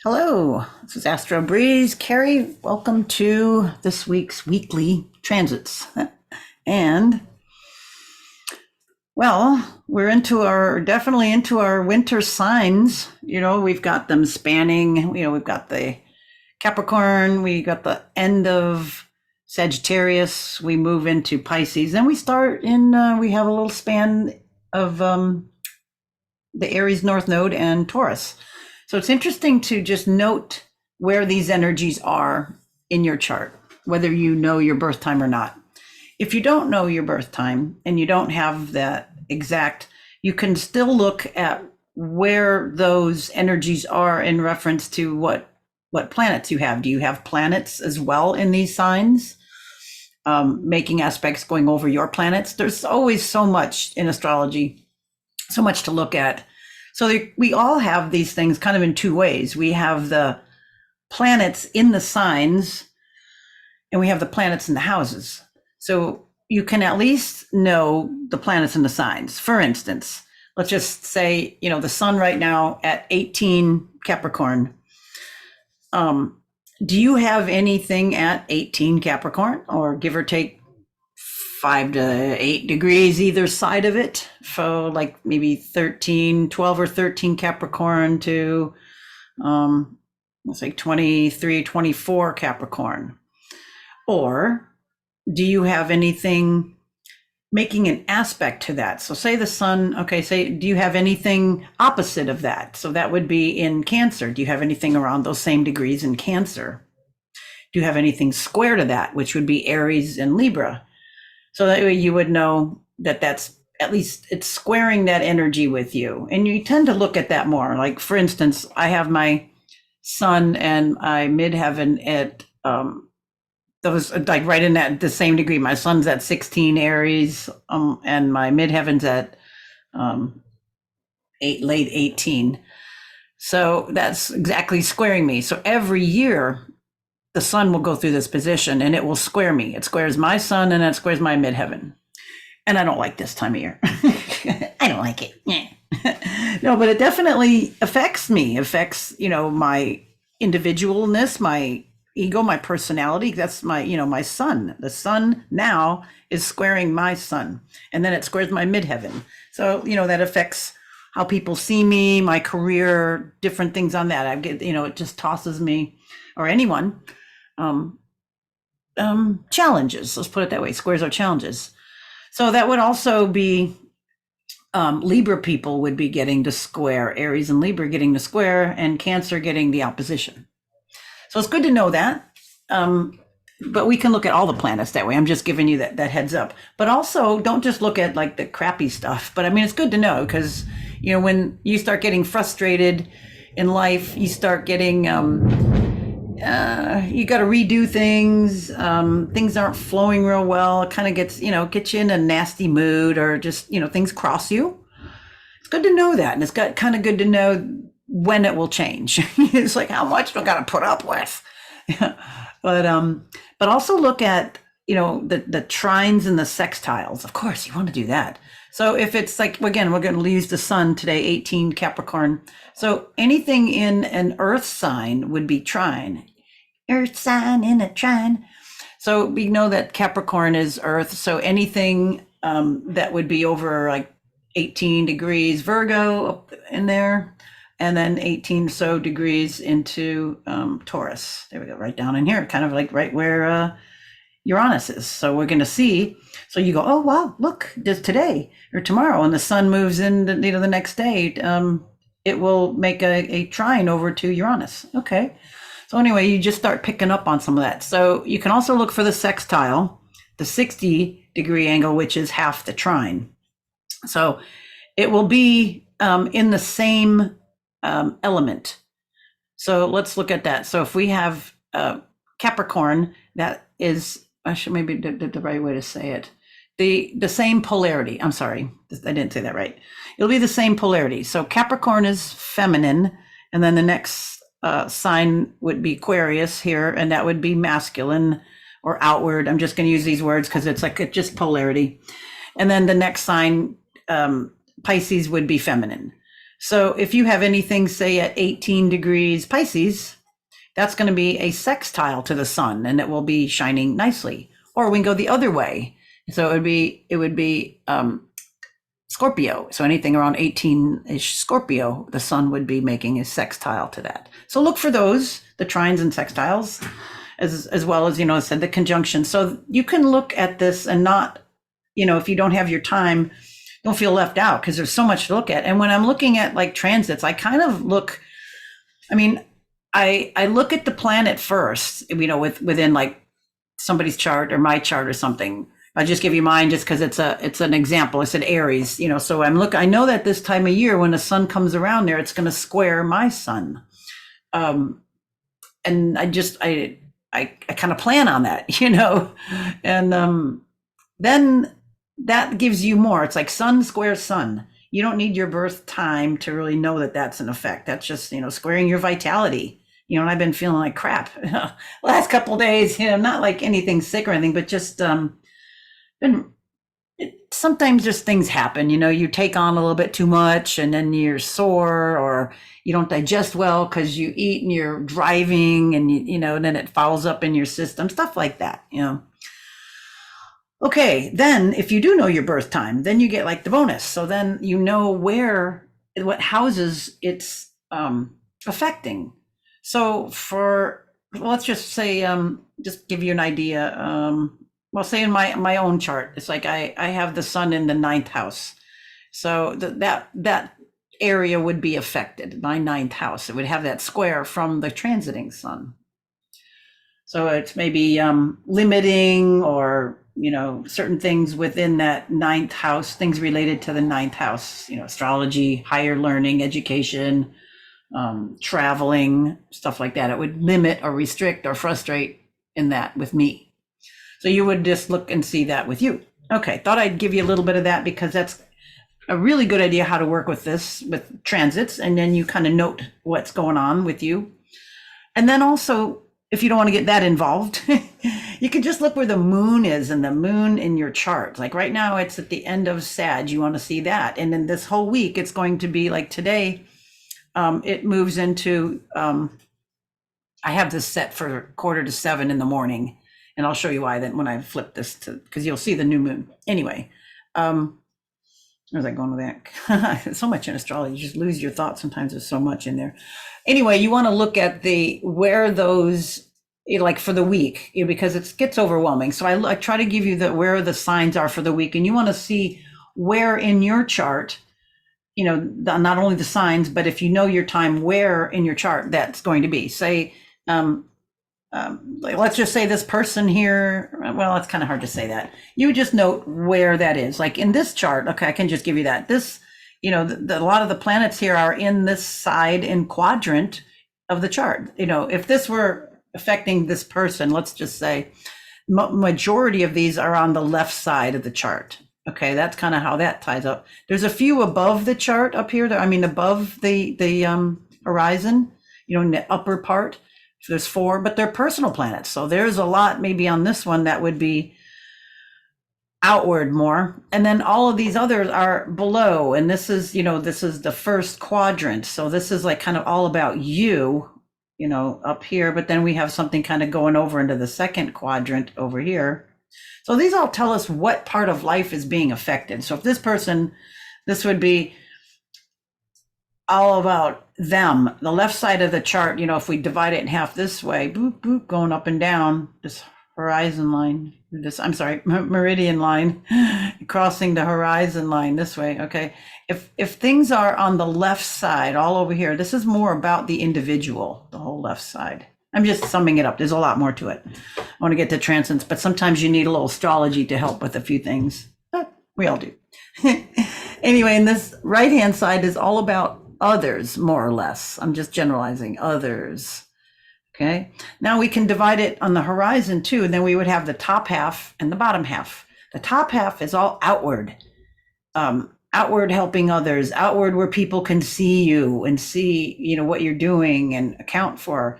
Hello, this is Astro Breeze. Carrie, welcome to this week's weekly transits. And well, we're definitely into our winter signs. We've got them spanning, we've got the Capricorn, we got the end of Sagittarius, we move into Pisces, then we have a little span of the Aries North Node and Taurus. So it's interesting to just note where these energies are in your chart, whether you know your birth time or not. If you don't know your birth time and you don't have that exact, you can still look at where those energies are in reference to what planets you have. Do you have planets as well in these signs? Making aspects going over your planets. There's always so much in astrology, so much to look at. So we all have these things kind of in two ways. We have the planets in the signs and we have the planets in the houses. So you can at least know the planets in the signs. For instance, let's just say, the sun right now at 18 Capricorn. Do you have anything at 18 Capricorn, or give or take 5 to 8 degrees either side of it? So like maybe 12 or 13 Capricorn to let's say 23, 24 Capricorn. Or do you have anything making an aspect to that? So say the sun, do you have anything opposite of that? So that would be in Cancer. Do you have anything around those same degrees in Cancer? Do you have anything square to that, which would be Aries and Libra? So that way you would know that that's at least it's squaring that energy with you. And you tend to look at that more. Like, for instance, I have my sun and my midheaven at those like right in that the same degree. My sun's at 16 Aries, and my midheaven's at late 18. So that's exactly squaring me. So every year the sun will go through this position and it will square me. It squares my sun and it squares my midheaven. And I don't like this time of year. I don't like it. No, but it definitely affects me, my individualness, my ego, my personality. That's my sun. The sun now is squaring my sun, and then it squares my midheaven. So, that affects how people see me, my career, different things on that. I get, it just tosses me or anyone challenges. Let's put it that way. Squares are challenges. So that would also be Libra people would be getting to square, Aries and Libra getting to square, and Cancer getting the opposition. So it's good to know that. But we can look at all the planets that way. I'm just giving you that heads up. But also don't just look at like the crappy stuff. But I mean, it's good to know because, when you start getting frustrated in life, you start getting, you got to redo things. Things aren't flowing real well. It kind of gets you in a nasty mood, or just, things cross you. It's good to know that. And it's kind of good to know when it will change. It's like, how much do I got to put up with? But also look at, the trines and the sextiles. Of course, you want to do that. So if it's like, again, we're going to use the sun today, 18 Capricorn. So anything in an earth sign would be trine. Earth sign in a trine. So we know that Capricorn is earth. So anything that would be over like 18 degrees Virgo up in there, and then 18 so degrees into Taurus. There we go, right down in here, kind of like right where Uranus is. So we're going to see. So you go, oh wow, look, just today or tomorrow, and the sun moves in the next day. It will make a trine over to Uranus. Okay. So anyway, you just start picking up on some of that. So you can also look for the sextile, the 60-degree angle, which is half the trine. So it will be in the same element. So let's look at that. So if we have Capricorn, that is, I should maybe the right way to say it. The same polarity. I'm sorry, I didn't say that right. It'll be the same polarity. So Capricorn is feminine, and then the next sign would be Aquarius here, and that would be masculine or outward. I'm just going to use these words because it's just polarity. And then the next sign, Pisces, would be feminine. So if you have anything, say at 18 degrees Pisces, that's going to be a sextile to the sun, and it will be shining nicely. Or we can go the other way. So it would be Scorpio. So anything around 18-ish Scorpio, the sun would be making a sextile to that. So look for those, the trines and sextiles, as well as, I said the conjunction. So you can look at this and not, if you don't have your time, don't feel left out, because there's so much to look at. And when I'm looking at like transits, I kind of look, I look at the planet first, within like somebody's chart or my chart or something. I'll just give you mine just because it's an example. I said Aries, so I know that this time of year when the sun comes around there, it's going to square my sun. And I kind of plan on that, and then that gives you more. It's like sun squares sun. You don't need your birth time to really know that that's an effect. That's just, squaring your vitality. And I've been feeling like crap last couple of days, not like anything sick or anything, but just sometimes just things happen, you take on a little bit too much and then you're sore, or you don't digest well because you eat and you're driving, and and then it fouls up in your system, stuff like that, Okay, then if you do know your birth time, then you get like the bonus. So then what houses it's affecting. So let's just say, just give you an idea. Say in my own chart, it's like I have the sun in the 9th house. So that area would be affected, my 9th house. It would have that square from the transiting sun. So it's maybe limiting, or, certain things within that 9th house, things related to the 9th house, astrology, higher learning, education, traveling, stuff like that. It would limit or restrict or frustrate in that with me. So you would just look and see that with you. Okay, thought I'd give you a little bit of that because that's a really good idea how to work with this, with transits, and then you kind of note what's going on with you. And then also, if you don't want to get that involved, you can just look where the moon is, and the moon in your chart. Like right now, it's at the end of Sag. You want to see that. And then this whole week, it's going to be like today, it moves into, I have this set for 6:45 in the morning. And I'll show you why then when I flip this because you'll see the new moon. Anyway, where's I going with that? So much in astrology, you just lose your thoughts. Sometimes there's so much in there. Anyway, you want to look at where those, like for the week, because it gets overwhelming. So I try to give you where the signs are for the week, and you want to see where in your chart, not only the signs, but if you know your time, where in your chart that's going to be. Say, let's just say this person here, well, it's kind of hard to say that. You just note where that is. Like in this chart, okay, I can just give you that. This, a lot of the planets here are in this side in quadrant of the chart. If this were affecting this person, let's just say majority of these are on the left side of the chart. Okay, that's kind of how that ties up. There's a few above the chart up here, above the horizon, in the upper part. There's 4, but they're personal planets. So there's a lot maybe on this one that would be outward more. And then all of these others are below. And this is, this is the first quadrant. So this is like kind of all about you, up here. But then we have something kind of going over into the second quadrant over here. So these all tell us what part of life is being affected. So if this would be all about them. The left side of the chart, if we divide it in half this way, boop, boop, going up and down, this horizon line, meridian line, crossing the horizon line this way, okay? If things are on the left side, all over here, this is more about the individual, the whole left side. I'm just summing it up. There's a lot more to it. I want to get to transits, but sometimes you need a little astrology to help with a few things. We all do. Anyway, and this right-hand side is all about others, more or less. I'm just generalizing others. Okay. Now we can divide it on the horizon too. And then we would have the top half and the bottom half. The top half is all outward, outward helping others, outward where people can see you and see, what you're doing and account for,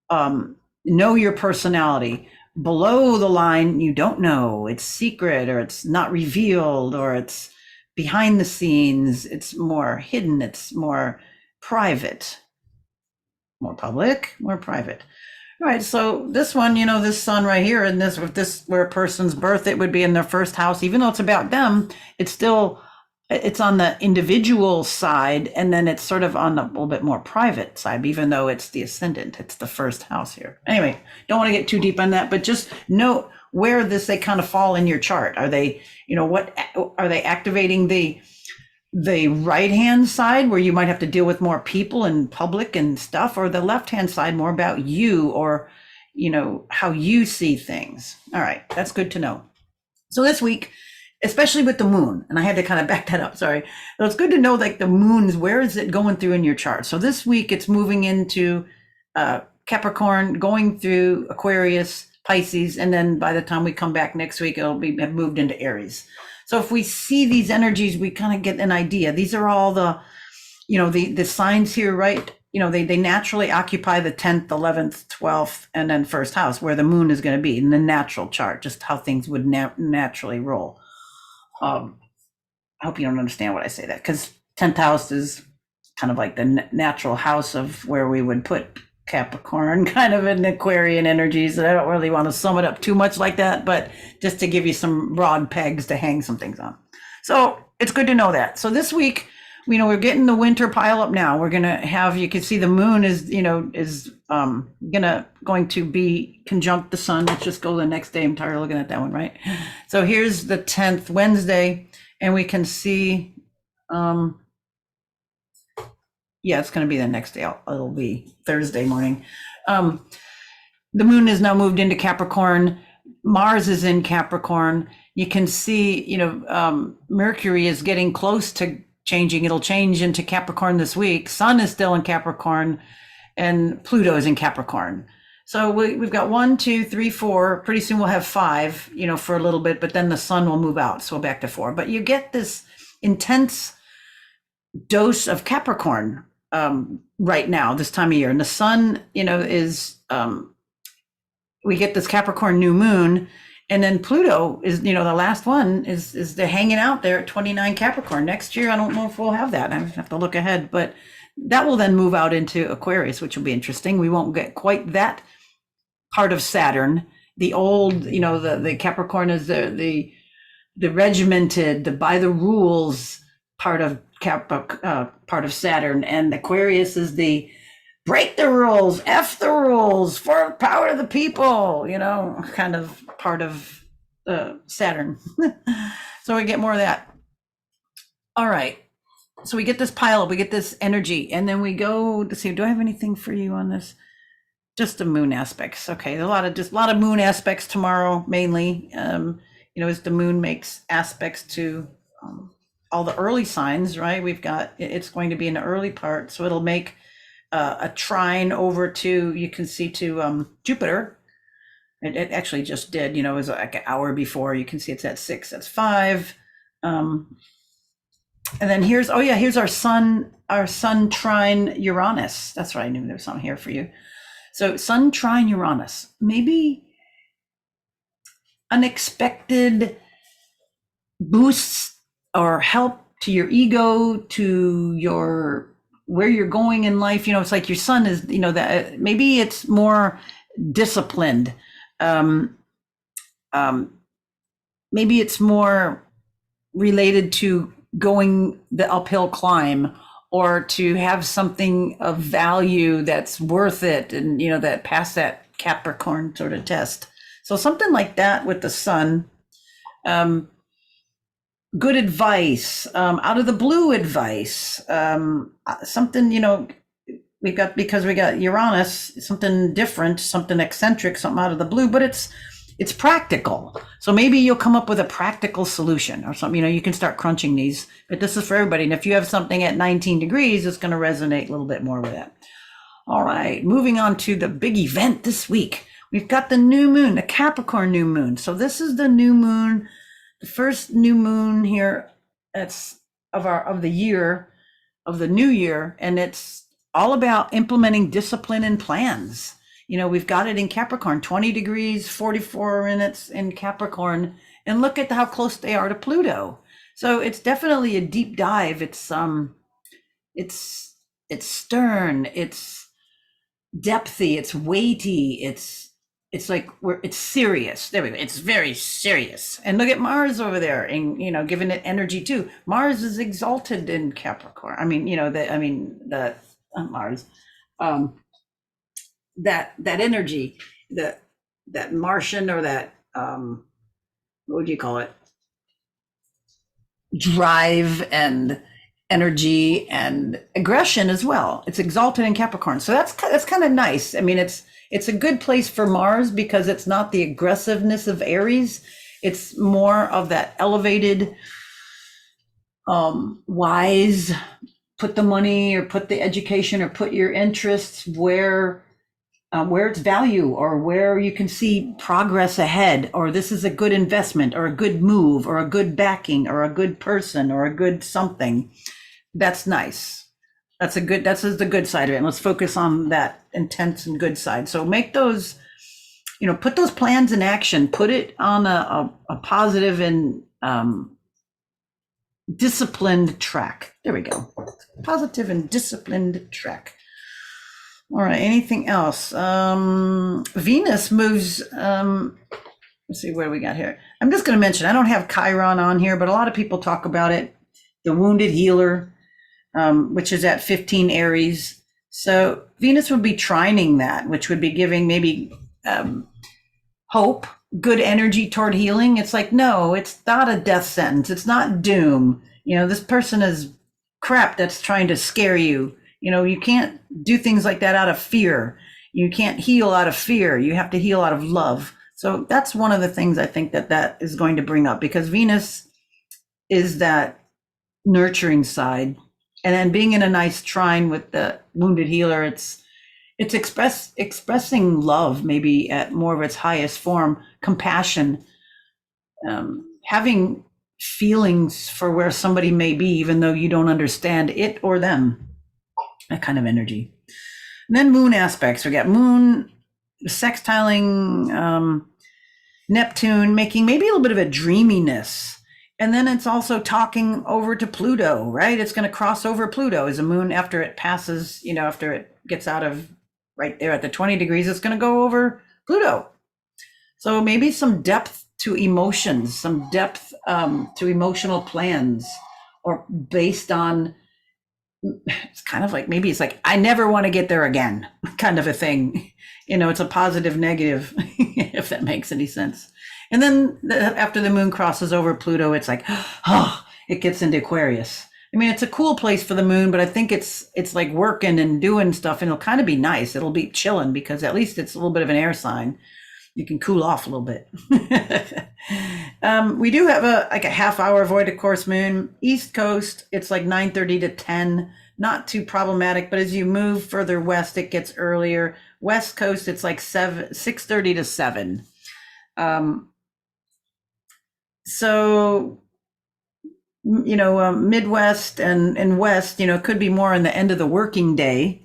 know your personality. Below the line, you don't know, it's secret, or it's not revealed, or it's behind the scenes, it's more hidden, it's more private, more public, more private. All right, so this one, this sun right here, and this, if this were a person's birth, it would be in their first house. Even though it's about them, it's on the individual side, and then it's sort of on the little bit more private side, even though it's the ascendant, it's the first house here. Anyway, don't want to get too deep on that, but just note where they kind of fall in your chart. Are they, what are they activating the right hand side where you might have to deal with more people and public and stuff, or the left hand side more about you, or how you see things? All right, that's good to know. So this week, especially with the moon, and I had to kind of back that up, sorry. So it's good to know, like, the moon's, where is it going through in your chart? So this week it's moving into Capricorn, going through Aquarius, Pisces, and then by the time we come back next week, it'll have moved into Aries. So if we see these energies, we kind of get an idea. These are all the, the signs here, right? They naturally occupy the 10th, 11th, 12th, and then first house, where the moon is going to be in the natural chart, just how things would naturally roll. I hope you don't understand what I say that, because 10th house is kind of like the natural house of where we would put Capricorn, kind of in Aquarian energies. I don't really want to sum it up too much like that, but just to give you some broad pegs to hang some things on. So it's good to know that. So this week, we're getting the winter pile up now. We're going to have, you can see the moon is going to be conjunct the sun. Let's just go the next day. I'm tired of looking at that one, right? So here's the 10th, Wednesday, and we can see, it's going to be the next day. It'll be Thursday morning. The moon is now moved into Capricorn. Mars is in Capricorn. You can see, Mercury is getting close to changing. It'll change into Capricorn this week. Sun is still in Capricorn, and Pluto is in Capricorn. So we've got 1, 2, 3, 4. Pretty soon we'll have 5, for a little bit, but then the sun will move out. So back to 4. But you get this intense dose of Capricorn right now, this time of year. And the sun, is, we get this Capricorn new moon, and then Pluto is, the last one is they're hanging out there at 29 Capricorn. Next year, I don't know if we'll have that. I have to look ahead, but that will then move out into Aquarius, which will be interesting. We won't get quite that part of Saturn. The old, the Capricorn is the regimented, the by the rules part of Saturn, and Aquarius is the break the rules, F the rules, for power of the people, kind of part of Saturn. So we get more of that. All right. So we get this pile up, we get this energy, and then we go to see, do I have anything for you on this? Just the moon aspects. Okay. A lot of moon aspects tomorrow, mainly, as the moon makes aspects to all the early signs, right? It's going to be in the early part. So it'll make a trine over to, you can see, to Jupiter. It actually just did, it was like an hour before. You can see it's at 6, that's 5. And then here's our sun trine Uranus. That's right, I knew there was something here for you. So sun trine Uranus, maybe unexpected boosts or help to your ego, to your, where you're going in life. It's like your sun is, that maybe it's more disciplined. Maybe it's more related to going the uphill climb, or to have something of value that's worth it, and that pass that Capricorn sort of test. So something like that with the sun. Good advice, out of the blue advice, something, because we got Uranus, something different, something eccentric, something out of the blue, but it's practical. So maybe you'll come up with a practical solution or something. You can start crunching these, but this is for everybody. And if you have something at 19 degrees, it's going to resonate a little bit more with that. All right, moving on to the big event this week. We've got the new moon, the Capricorn new moon. So this is the new moon, the first new moon here. That's of the year, of the new year, and it's all about implementing discipline and plans. We've got it in Capricorn, 20 degrees, 44 minutes in Capricorn, and look at how close they are to Pluto. So it's definitely a deep dive. It's it's stern, it's depthy, it's weighty, it's like it's serious. There we go. It's very serious. And look at Mars over there, and giving it energy too. Mars is exalted in Capricorn. The Mars, um, that energy, that Martian, or that what would you call it? Drive and energy and aggression as well. It's exalted in Capricorn, so that's kind of nice. I mean, it's a good place for Mars because it's not the aggressiveness of Aries. It's more of that elevated, wise. Put the money, or put the education, or put your interests where it's value, or where you can see progress ahead, or this is a good investment, or a good move, or a good backing, or a good person, or a good something. That's nice. That's the good side of it. And let's focus on that intense and good side. So make those, put those plans in action, put it on a positive and disciplined track. There we go. Positive and disciplined track. All right. Anything else? Venus moves. Let's see where we got here. I'm just going to mention, I don't have Chiron on here, but a lot of people talk about it. The wounded healer, which is at 15 Aries. So Venus would be trining that, which would be giving maybe hope, good energy toward healing. It's like, no, it's not a death sentence. It's not doom. This person is crap that's trying to scare you. You can't do things like that out of fear. You can't heal out of fear. You have to heal out of love. So that's one of the things I think that is going to bring up, because Venus is that nurturing side. And then being in a nice trine with the wounded healer, it's expressing love, maybe at more of its highest form, compassion, having feelings for where somebody may be, even though you don't understand it or them. That kind of energy. And then moon aspects. We got moon sextiling Neptune, making maybe a little bit of a dreaminess. And then it's also talking over to Pluto, right? It's going to cross over Pluto as a moon after it passes, after it gets out of right there at the 20 degrees, it's going to go over Pluto. So maybe some depth to emotions, some depth to emotional plans, or based on, it's kind of like, maybe it's like, I never want to get there again, kind of a thing. It's a positive negative, if that makes any sense. And then after the moon crosses over Pluto, it's like, it gets into Aquarius. I mean, it's a cool place for the moon, but I think it's like working and doing stuff, and it'll kind of be nice. It'll be chilling because at least it's a little bit of an air sign. You can cool off a little bit. We do have a half hour void of course moon. East Coast, it's like 9:30 to 10. Not too problematic, but as you move further west, it gets earlier. West Coast, it's like 6:30 to 7. So Midwest and West, could be more in the end of the working day.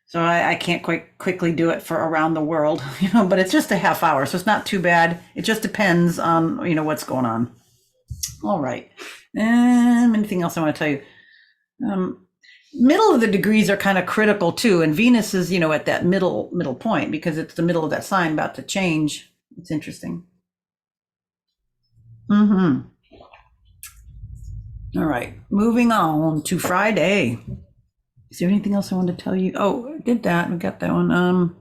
So I can't quite quickly do it for around the world, but it's just a half hour. So it's not too bad. It just depends on, what's going on. All right. Anything else I want to tell you? Middle of the degrees are kind of critical too. And Venus is, at that middle point, because it's the middle of that sign about to change. It's interesting. All right. Moving on to Friday. Is there anything else I wanted to tell you? Oh, I did that. We got that one.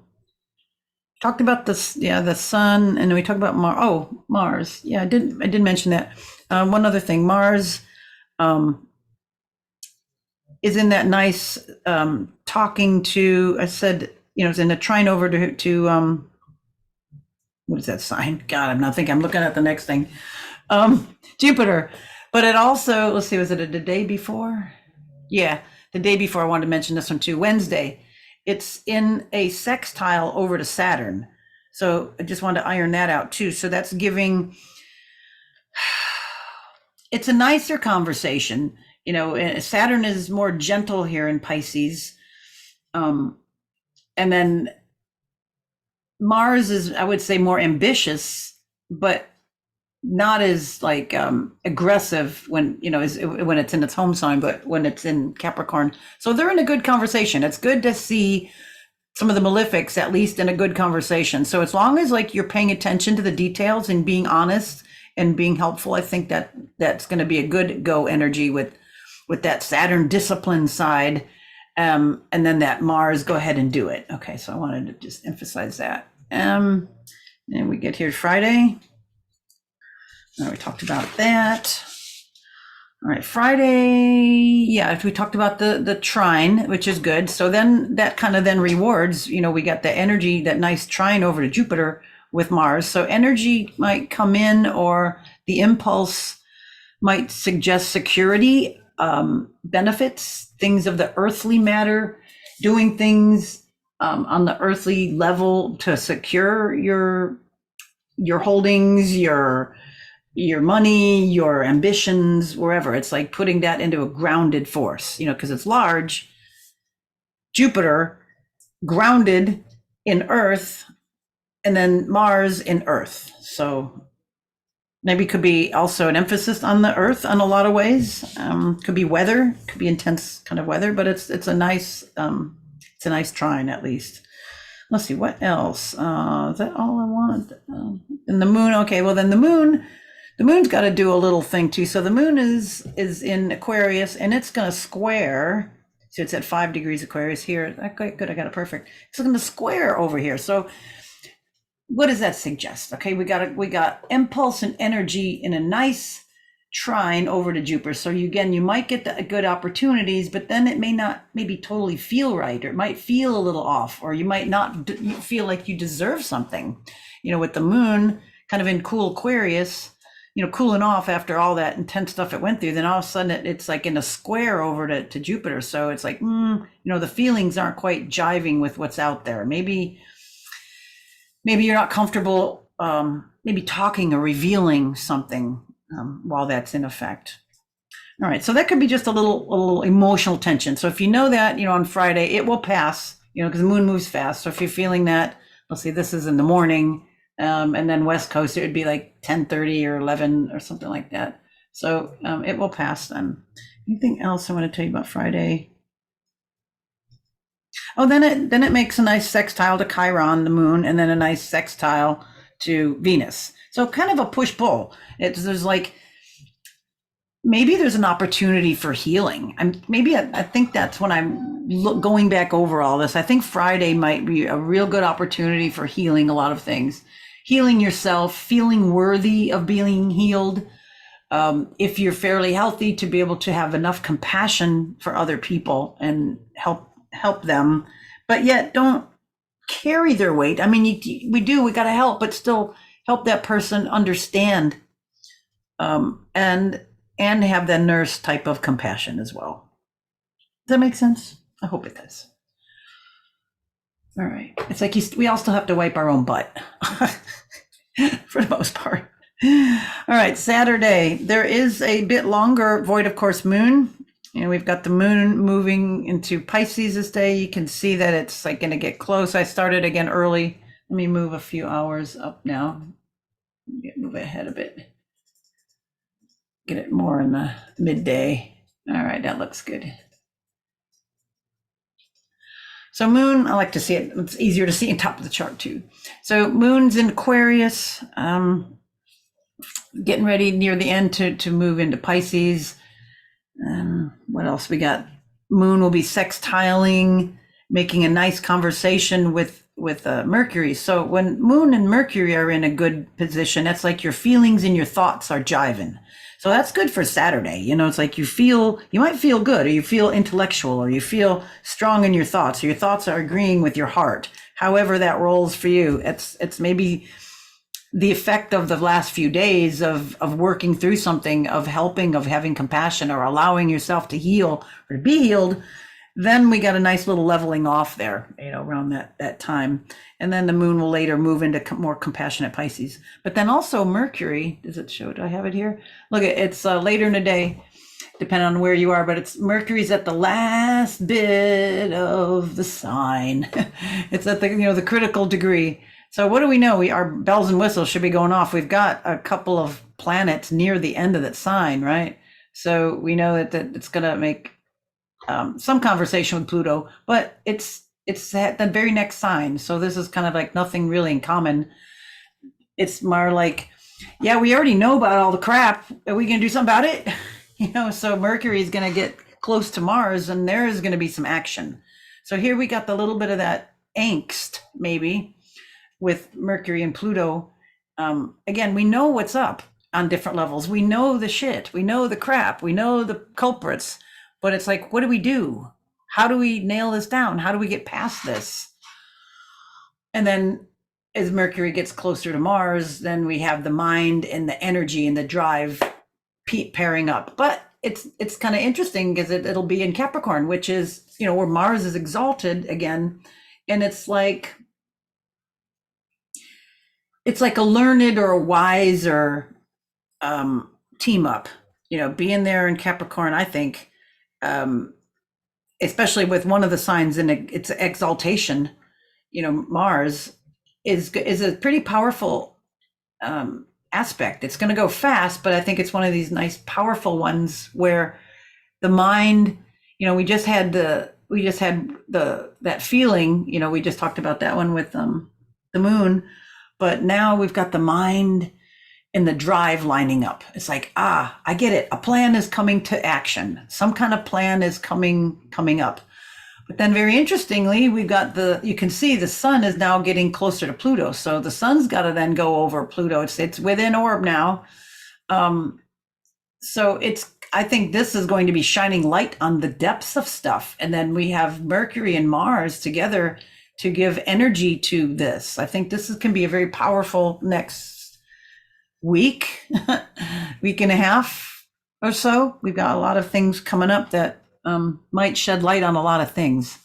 Talked about the sun, and then we talked about Mars. Oh, Mars. Yeah, I did mention that. One other thing, Mars is in that nice talking to. I said, it's in a trine over to what is that sign? God, I'm not thinking. I'm looking at the next thing. Jupiter, but it also, let's see, was it the day before? Yeah. The day before, I wanted to mention this one too. Wednesday, it's in a sextile over to Saturn. So I just wanted to iron that out too. So that's giving, it's a nicer conversation. Saturn is more gentle here in Pisces. And then Mars is, I would say, more ambitious, but not as like aggressive when when it's in its home sign, but when it's in Capricorn. So they're in a good conversation. It's good to see some of the malefics at least in a good conversation. So as long as like you're paying attention to the details and being honest and being helpful, I think that that's going to be a good go energy with that Saturn discipline side. And then that Mars, go ahead and do it. Okay, so I wanted to just emphasize that. And we get here Friday. We talked about that. All right, Friday, yeah, we talked about the trine, which is good. So then that kind of then rewards, we got the energy, that nice trine over to Jupiter with Mars. So energy might come in, or the impulse might suggest security, benefits, things of the earthly matter, doing things on the earthly level to secure your holdings, your money, your ambitions, wherever. It's like putting that into a grounded force, because it's large. Jupiter grounded in Earth, and then Mars in Earth. So maybe could be also an emphasis on the Earth in a lot of ways. Could be weather, could be intense kind of weather, but it's a nice trine at least. Let's see what else. Is that all I wanted? And the moon. Okay, well then the moon's got to do a little thing too. So the moon is in Aquarius, and it's going to square. So it's at 5 degrees Aquarius here. Okay, good. I got it perfect. It's going to square over here. So what does that suggest? Okay, we got impulse and energy in a nice trine over to Jupiter. So you might get the good opportunities, but then it may not maybe totally feel right, or it might feel a little off, or you might not feel like you deserve something. With the moon kind of in cool Aquarius, cooling off after all that intense stuff it went through, then all of a sudden it's like in a square over to Jupiter. So it's like, the feelings aren't quite jiving with what's out there. Maybe you're not comfortable, maybe talking or revealing something while that's in effect. All right, so that could be just a little emotional tension. So if you know that, on Friday, it will pass, because the moon moves fast. So if you're feeling that, let's see, this is in the morning, and then West Coast, it would be like 10:30 or 11 or something like that. So it will pass then. Anything else I want to tell you about Friday? Oh, then it makes a nice sextile to Chiron, the moon, and then a nice sextile to Venus. So kind of a push-pull. There's like, maybe there's an opportunity for healing. I think that's when I'm going back over all this. I think Friday might be a real good opportunity for healing a lot of things. Healing yourself, feeling worthy of being healed. If you're fairly healthy, to be able to have enough compassion for other people and help them, but yet don't carry their weight. I mean, we got to help, but still help that person understand, and have that nurse type of compassion as well. Does that make sense? I hope it does. All right. It's like we all still have to wipe our own butt for the most part. All right. Saturday, there is a bit longer void, of course, moon. We've got the moon moving into Pisces this day. You can see that it's like going to get close. I started again early. Let me move a few hours up now. Move ahead a bit. Get it more in the midday. All right, that looks good. So moon, I like to see it. It's easier to see on top of the chart too. So moon's in Aquarius, getting ready near the end to move into Pisces. What else we got? Moon will be sextiling, making a nice conversation with Mercury. So when Moon and Mercury are in a good position, that's like your feelings and your thoughts are jiving. So that's good for Saturday. It's like you might feel good, or you feel intellectual, or you feel strong in your thoughts, or your thoughts are agreeing with your heart. However that rolls for you. It's maybe the effect of the last few days of working through something, of helping, of having compassion, or allowing yourself to heal or to be healed. Then we got a nice little leveling off there, around that time. And then the moon will later move into more compassionate Pisces. But then also Mercury, does it show? Do I have it here? Look, it's later in the day, depending on where you are, but it's Mercury's at the last bit of the sign. It's at the critical degree. So what do we know? Our bells and whistles should be going off. We've got a couple of planets near the end of that sign, right? So we know that it's going to make some conversation with Pluto, but it's at the very next sign. So this is kind of like nothing really in common. It's more like, yeah, we already know about all the crap. Are we going to do something about it? So Mercury is going to get close to Mars, and there is going to be some action. So here we got the little bit of that angst, maybe, with Mercury and Pluto. Again, we know what's up on different levels. We know the shit. We know the crap. We know the culprits. But it's like, what do we do? How do we nail this down? How do we get past this? And then as Mercury gets closer to Mars, then we have the mind and the energy and the drive pairing up. But it's kind of interesting because it'll be in Capricorn, which is, where Mars is exalted again. And it's like a learned or a wiser team up, being there in Capricorn, I think, especially with one of the signs in its exaltation, Mars is a pretty powerful aspect. It's going to go fast, but I think it's one of these nice, powerful ones where the mind, we just had that feeling, we just talked about that one with the moon, but now we've got the mind and the drive lining up. It's like, I get it. A plan is coming to action. Some kind of plan is coming up. But then very interestingly, we've got you can see the sun is now getting closer to Pluto. So the sun's got to then go over Pluto. It's within orb now. So I think this is going to be shining light on the depths of stuff. And then we have Mercury and Mars together to give energy to this. I think this can be a very powerful next week, week and a half or so. We've got a lot of things coming up that might shed light on a lot of things.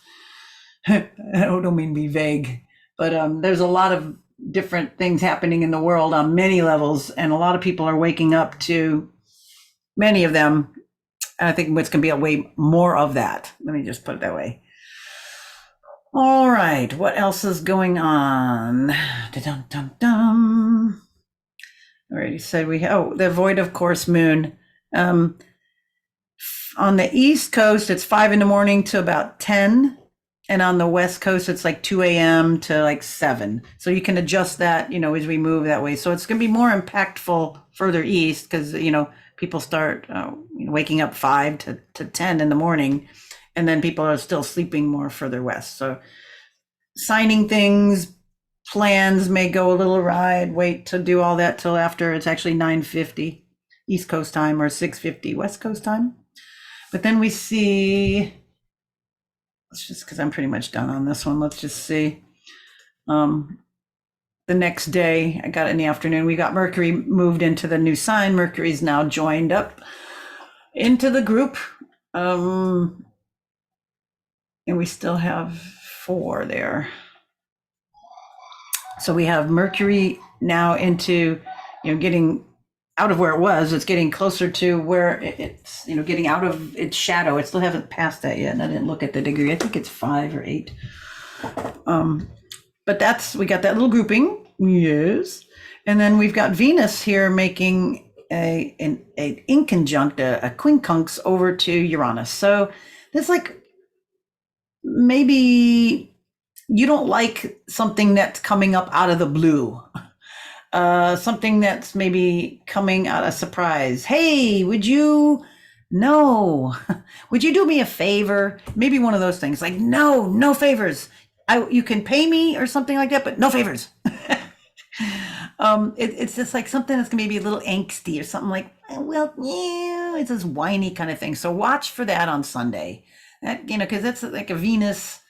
I don't mean to be vague, but there's a lot of different things happening in the world on many levels, and a lot of people are waking up to many of them. And I think it's going to be a way more of that. Let me just put it that way. All right, what else is going on? Dum-dum-dum. I already said the void of course moon. On the East Coast, it's 5 a.m. to about 10. And on the West Coast, it's like 2 a.m. to like 7. So you can adjust that, as we move that way. So it's going to be more impactful further east because, people start waking up 5 to 10 in the morning. And then people are still sleeping more further west. So signing things, plans may go a little awry. Wait to do all that till after it's actually 9:50 East Coast time or 6:50 West Coast time. But then we see, let's just, because I'm pretty much done on this one, let's just see. The next day, I got it in the afternoon, we got Mercury moved into the new sign. Mercury's now joined up into the group. And we still have 4 there. So we have Mercury now into, getting out of where it was. It's getting closer to where it's, getting out of its shadow. It still haven't passed that yet. And I didn't look at the degree. I think it's 5 or 8. But we got that little grouping. Yes. And then we've got Venus here making an inconjunct, a quincunx over to Uranus. So there's like, maybe you don't like something that's coming up out of the blue. Something that's maybe coming out of surprise. Hey, would you do me a favor? Maybe one of those things like, no favors. You can pay me or something like that, but no favors. It's just like something that's gonna be a little angsty or something like, well, yeah, it's this whiny kind of thing. So watch for that on Sunday. That, because that's like a Venus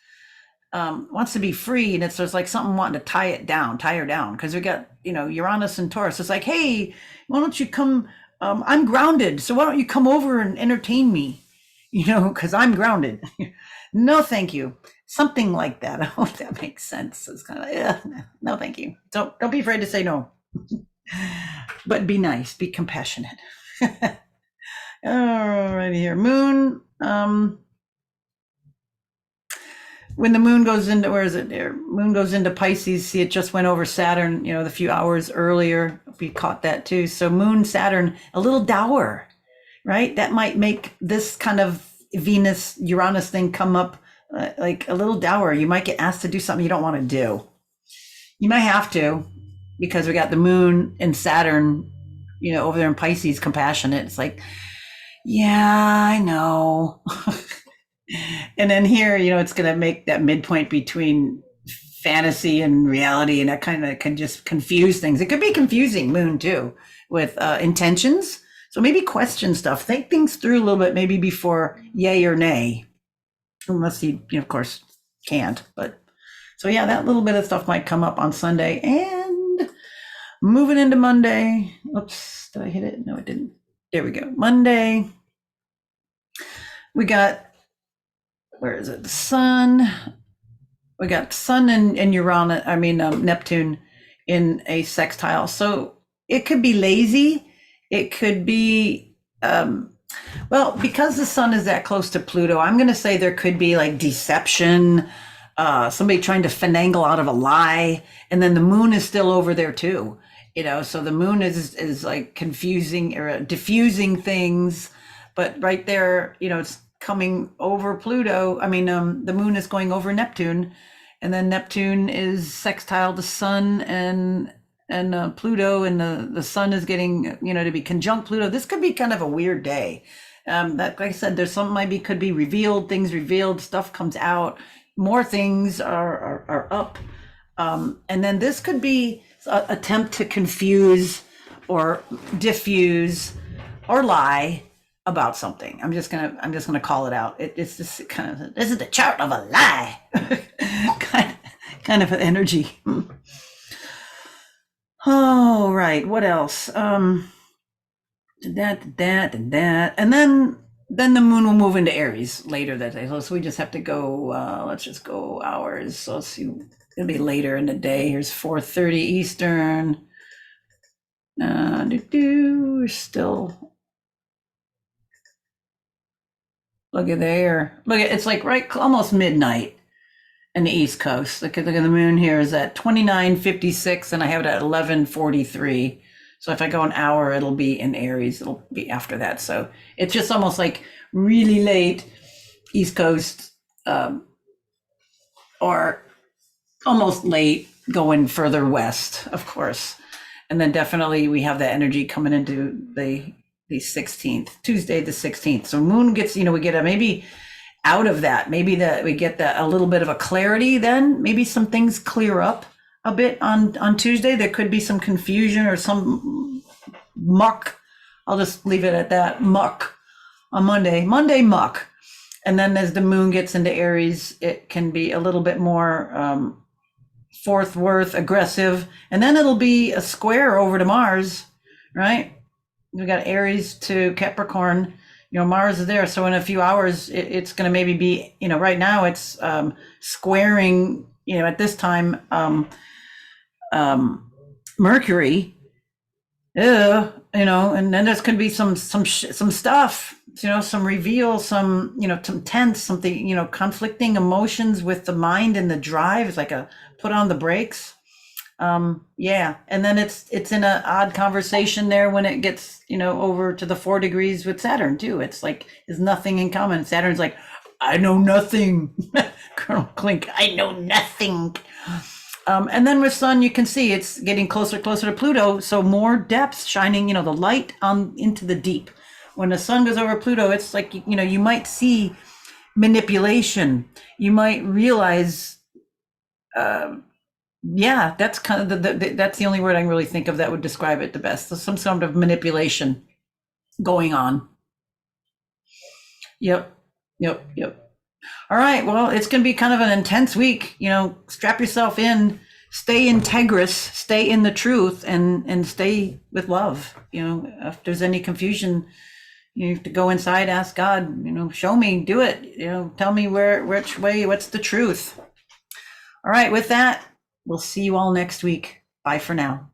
wants to be free, and it's just like something wanting to tie her down. Because we got, Uranus and Taurus. It's like, hey, why don't you come? I'm grounded, so why don't you come over and entertain me? Because I'm grounded. No, thank you. Something like that. I hope that makes sense. It's kind of like, no, thank you. Don't be afraid to say no, but be nice, be compassionate. All right, here, Moon. when the moon goes into, where is it there? Moon goes into Pisces. See, it just went over Saturn, the few hours earlier. We caught that too. So moon, Saturn, a little dour, right? That might make this kind of Venus, Uranus thing come up like a little dour. You might get asked to do something you don't want to do. You might have to, because we got the moon and Saturn, over there in Pisces, compassionate. It's like, yeah, I know. And then here, it's going to make that midpoint between fantasy and reality, and that kind of can just confuse things. It could be confusing, moon too, with intentions. So maybe question stuff, think things through a little bit, maybe before yay or nay, unless you of course, can't. But so yeah, that little bit of stuff might come up on Sunday. And moving into Monday. Oops, did I hit it? No, I didn't. There we go. Monday, we got, where is it? The sun. We got sun and Uranus, Neptune in a sextile. So it could be lazy. It could be, because the sun is that close to Pluto, I'm going to say there could be like deception, somebody trying to finagle out of a lie. And then the moon is still over there too, so the moon is like confusing or diffusing things. But right there, it's coming over Pluto. The moon is going over Neptune, and then Neptune is sextile the sun and Pluto, and the sun is getting, to be conjunct Pluto. This could be kind of a weird day. That, like I said, there's something could be revealed, things revealed, stuff comes out, more things are up. And then this could be an attempt to confuse or diffuse or lie about something. I'm just gonna call it out. It's this this is the chart of a lie, kind of an energy. Oh, right. What else? That, and then the moon will move into Aries later that day. So we just have to go. Let's just go hours. So let's see. It'll be later in the day. Here's 4:30 Eastern. We're still. Look at there. Look at, it's like almost midnight in the East Coast. Look at the moon here is at 29:56, and I have it at 11:43. So if I go an hour, it'll be in Aries. It'll be after that. So it's just almost like really late East Coast, or almost late going further west, of course. And then definitely we have that energy coming into the 16th, Tuesday the 16th. So moon gets, we get maybe out of that, maybe that we get a little bit of a clarity. Then maybe some things clear up a bit on Tuesday. There could be some confusion or some muck. I'll just leave it at that, muck. On Monday muck. And then as the moon gets into Aries, it can be a little bit more forthward, aggressive. And then it'll be a square over to Mars, right? We got Aries to Capricorn, Mars is there. So in a few hours, it's going to maybe be, right now it's squaring, at this time, Mercury, and then there's going to be some stuff, some reveal, some tense, something, conflicting emotions with the mind and the drive. It's like a put on the brakes. Yeah. And then it's in an odd conversation there when it gets, over to the 4 degrees with Saturn too. It's like, there's nothing in common. Saturn's like, I know nothing. Colonel Klink, I know nothing. And then with Sun, you can see it's getting closer to Pluto. So more depth shining, the light on into the deep. When the sun goes over Pluto, it's like, you might see manipulation. You might realize, yeah, that's kind of that's the only word I can really think of that would describe it the best. So some sort of manipulation going on. Yep. All right. Well, it's going to be kind of an intense week. Strap yourself in, stay integrous, stay in the truth, and stay with love. If there's any confusion, you have to go inside, ask God, show me, do it. Tell me which way, what's the truth. All right. With that, we'll see you all next week. Bye for now.